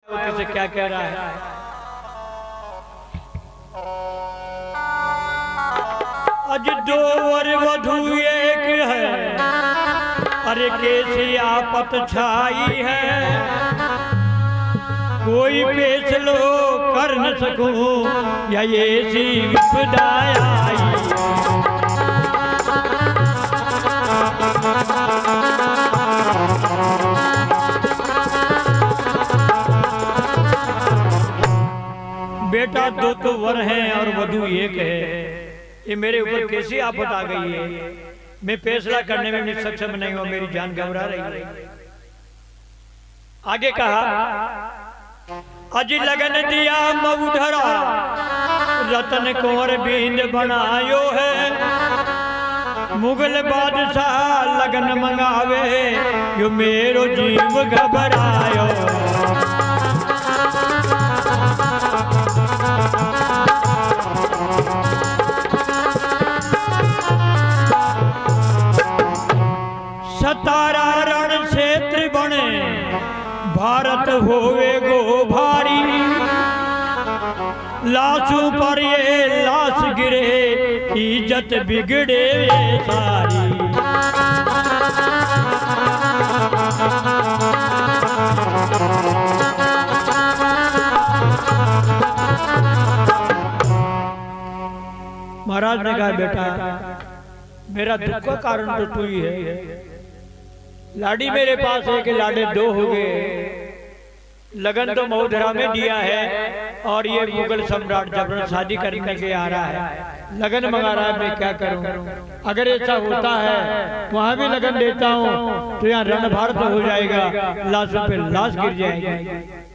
से क्या कह रहा है? अज दो वर वधु एक है, अरे कैसी आफत छाई है, कोई पेश लो कर न सकूं या ऐसी विपदा आई। बेटा दो तो वर हैं और वधु एक है, ये मेरे ऊपर कैसी आफत आ गई है, मैं फैसला करने में सक्षम नहीं हूं, मेरी जान घबरा रही है। आगे कहा अज लगन दिया मऊधरा, रतन कुंवर बींद बनायो है, मुगल बादशाह लगन मंगावे, यो मेरो जीव घबरायो। सतारा रण क्षेत्र बने, भारत होवे गो भारी, लाशों पर ये लाश गिरे, इज्जत बिगड़े सारी। महाराज ने कहा बेटा मेरा दुख का कारण तो तू ही है, लाडी मेरे पास है कि लाडे दो हो गए, लगन तो मऊधरा में दिया है और ये मुगल सम्राट जबरन शादी करने के आ रहा है, लगन मंगा रहा है, मैं क्या करूं? अगर ऐसा होता है वहां भी लगन देता हूं तो यहाँ रणभार तो हो जाएगा, लाशों पे लाश गिर जाएगी।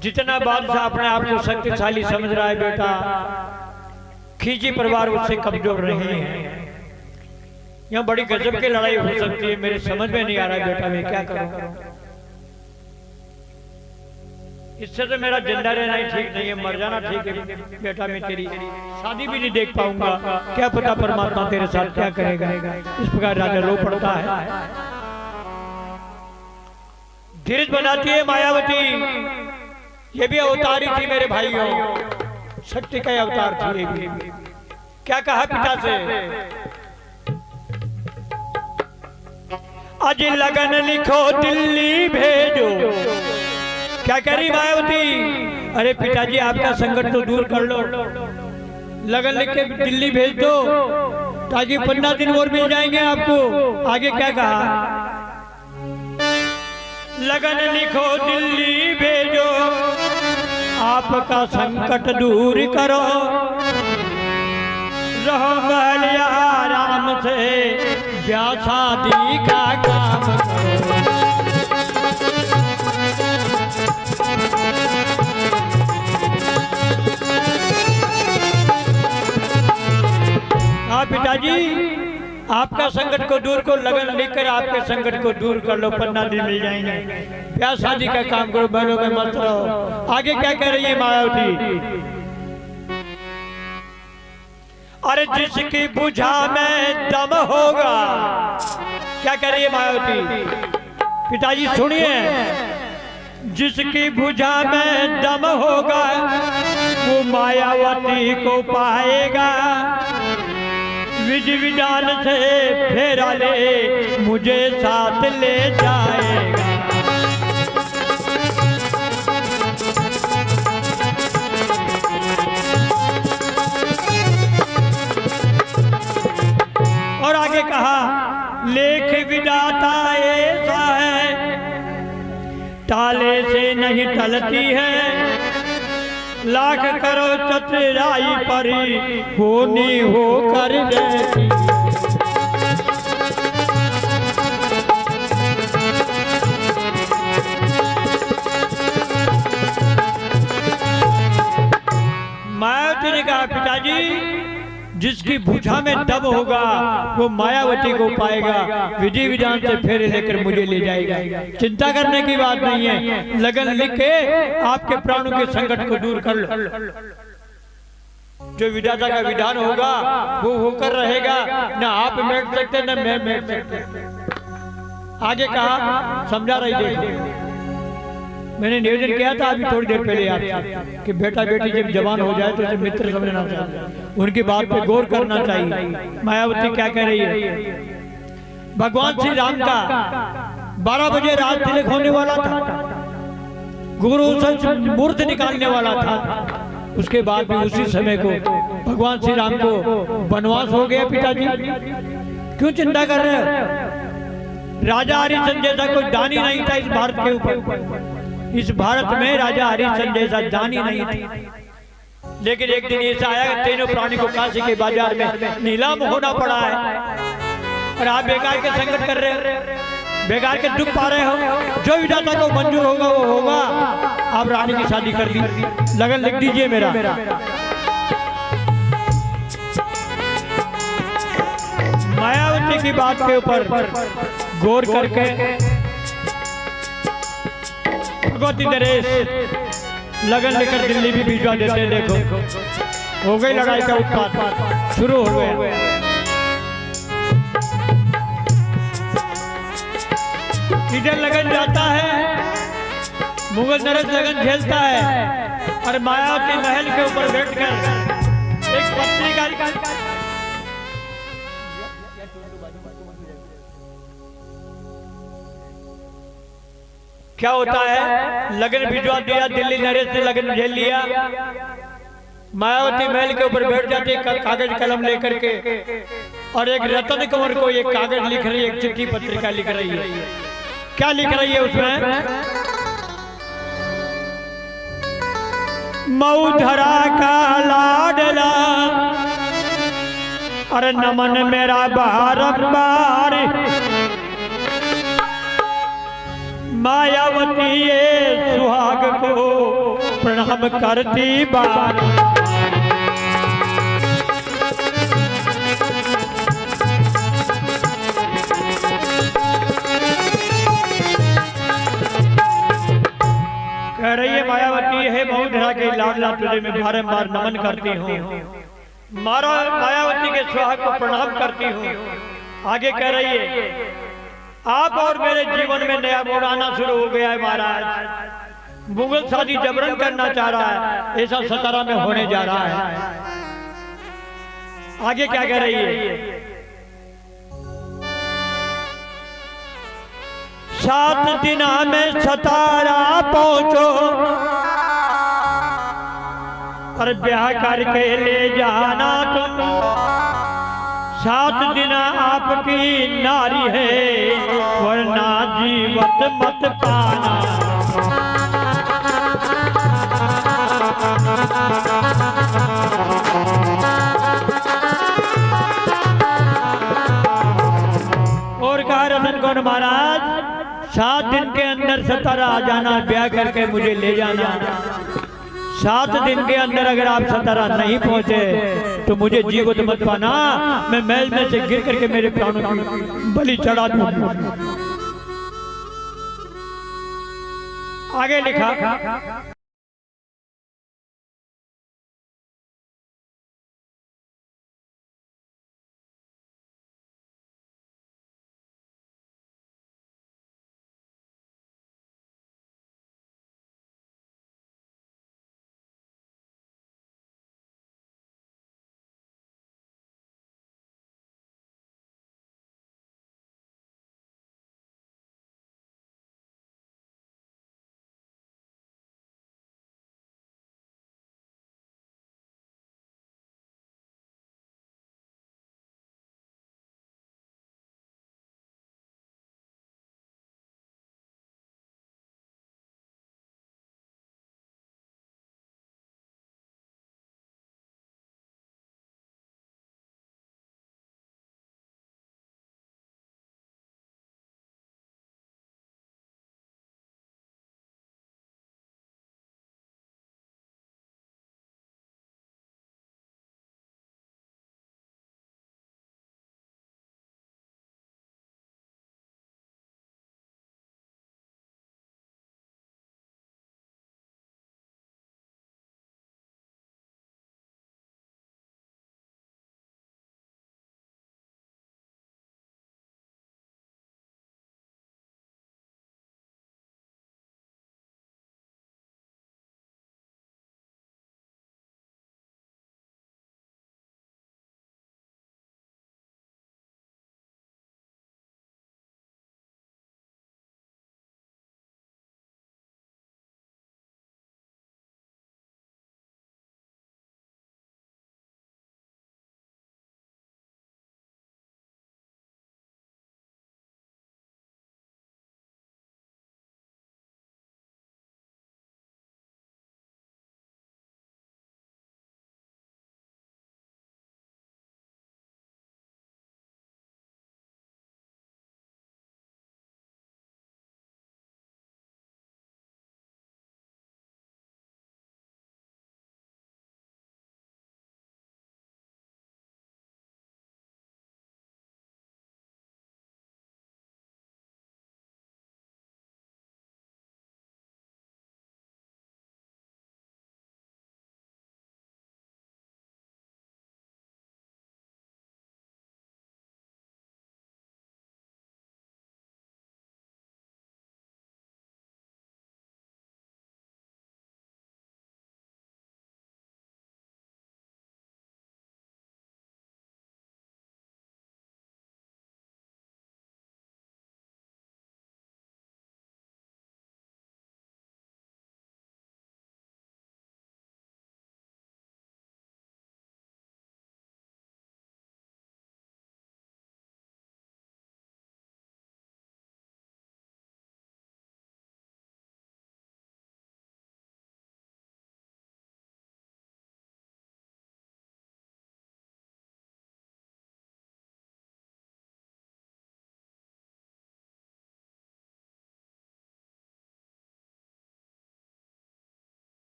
जितना बादशाह अपने आप को शक्तिशाली समझ रहा है बेटा, खींची परिवार उससे कमजोर नहीं है, यहाँ बड़ी गजब की लड़ाई हो सकती है, मेरे समझ में नहीं आ रहा है बेटा मैं क्या करूं? इससे तो मेरा जिंदा रहना ही ठीक नहीं है, मर जाना ठीक है बेटा, मैं तेरी शादी भी नहीं देख पाऊंगा, क्या पता परमात्मा तेरे साथ क्या करेगा। इस प्रकार राजा रो पड़ता है। धीरज बनाती है मायावती, ये भी अवतारी थी मेरे भाइयों, शक्ति का अवतार थी। क्या कहा पिता से? आज लगन लिखो दिल्ली भेजो। क्या कह रही मायावती? अरे पिताजी आपका संकट तो दूर कर लो, लगन लिख के दिल्ली भेज दो ताकि 15 दिन और मिल जाएंगे आपको। आगे क्या कहा? लगन लिखो दिल्ली भेजो, आपका संकट दूर करो, रहो महलिया आराम से, ब्याह शादी का काम करो। हाँ पिताजी आपका संकट को दूर को, लगन लिखकर आपके संकट को दूर कर लो, 15 दिन मिल जाएंगे, ब्याह शादी का काम करो, बहनों में मत रहो। आगे क्या कह रही है मायावती? अरे जिसकी बुझा में दम होगा। क्या कह रही है मायावती? पिताजी सुनिए, जिसकी भुजा में दम होगा वो मायावती को पाएगा, विधि विधान से फेरा ले मुझे साथ ले जाएगा। और आगे कहा लेख विधाता ऐसा है, ताले से नहीं टलती है, लाख करो चतुराई परी होनी हो कर रहती। मायावती ने कहा पिताजी जिसकी भुजा में दम होगा वो मायावती को पाएगा, विधि विधान से फेरे लेकर मुझे ले जाएगा। चिंता करने की बात नहीं है, लगन लिख के आपके प्राणों के संकट को दूर कर लो। जो विधाता का विधान होगा वो होकर रहेगा, ना आप बैठ सकते ना मैं बैठ सकते। आगे कहा, समझा रही देखो, मैंने निवेदन किया था अभी थोड़ी देर पहले आपसे कि बेटा बेटी जब जवान हो जाए तो उसे मित्र समझना चाहिए, उनकी बात पे गौर करना चाहिए। मायावती क्या कह रही है, भगवान श्री राम का 12 बजे रात तिलक होने वाला था, गुरु मूर्त निकालने वाला था, उसके बाद भी उसी समय को भगवान श्री राम को वनवास हो गया। पिताजी क्यों चिंता कर रहे हो? राजा हरिश्चंद्र जैसा कोई दानी नहीं था इस भारत के ऊपर, इस भारत में राजा हरिश्चंद्र जैसा दानी नहीं था। लेकिन एक दिन ऐसा आया कि तीनों प्राणी को काशी के बाजार में नीलाम होना पड़ा है और आप बेकार के संकट कर रहे हो, बेकार के दुख पा रहे हो। जो विधाता को मंजूर होगा वो होगा। आप रानी की शादी कर दी, लगन लिख दीजिए मेरा। मायावती की बात के ऊपर गौर करके भगवती नरेश लगन लेकर दिल्ली भी भिजवा देते। देखो हो गई लड़ाई का उत्पात शुरू हो गया। इधर लगन जाता है, मुगल नरेश लगन झेलता है और मायावती महल के ऊपर बैठकर एक पत्नी का क्या होता है, लगन भिजवा दिया, दिल्ली नरेश ने लगन झेल लिया। मायावती महल के ऊपर बैठ जाती है कागज कलम लेकर के और एक रतन कंवर को एक कागज लिख रही है, एक चिट्ठी पत्रिका लिख रही है। क्या लिख रही है उसमें, मऊधरा का लाडला अरे नमन मेरा बारंबार, मायावती ये सुहाग को प्रणाम करती बार। कह रही है मायावती, हे मऊधरा के लाडला तुझे मैं बारंबार नमन करती हूँ, मायावती के सुहाग को प्रणाम करती हूँ। आगे कह रही है, आप और मेरे जीवन में नया मोड़ आना शुरू हो गया है महाराज। मुगल शादी जबरन करना चाह रहा है, ऐसा सतारा में होने जा रहा है। आगे क्या कह रही है, 7 दिन में सतारा पहुंचो और ब्याह करके ले जाना तुम, 7 दिन आपकी नारी है वरना जीवत मत पाना। और कहा रतन कौर महाराज, 7 दिन के अंदर सतारा आ जाना, ब्याह करके मुझे ले जाना। 7 दिन के अंदर अगर आप सतारा नहीं पहुंचे तो मुझे जीवित मत पाना, मैं महल में से गिर करके मेरे प्राणों की बलि चढ़ा दूंगा। आगे लिखा,